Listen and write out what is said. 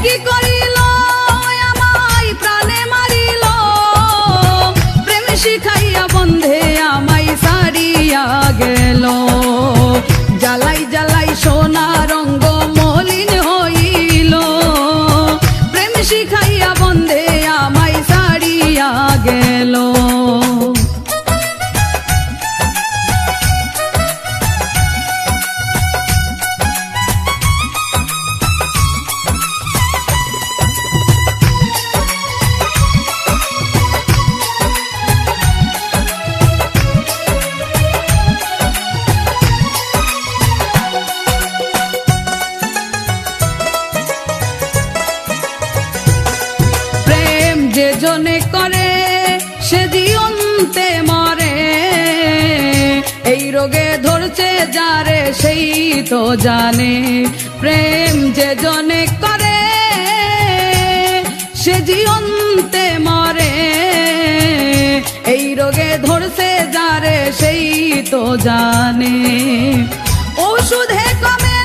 কি করিল আমায় প্রাণে মারিল, প্রেম শিখাইয়া বন্ধে আমায় সারিয়া গেল। জ্বালাই জ্বালাই সোনা রঙ্গ মলিন হইল, প্রেম শিখাইয়া বন্ধে আমায় সারিয়া গেল। যে জনে করে সে জীবন্তে মরে, এই রোগে ধরছে যারে সেই তো জানে। প্রেম যে জনে করে সে জীবন্তে মরে, এই রোগে ধরছে যারে সেই তো জানে। ওষুধে কমে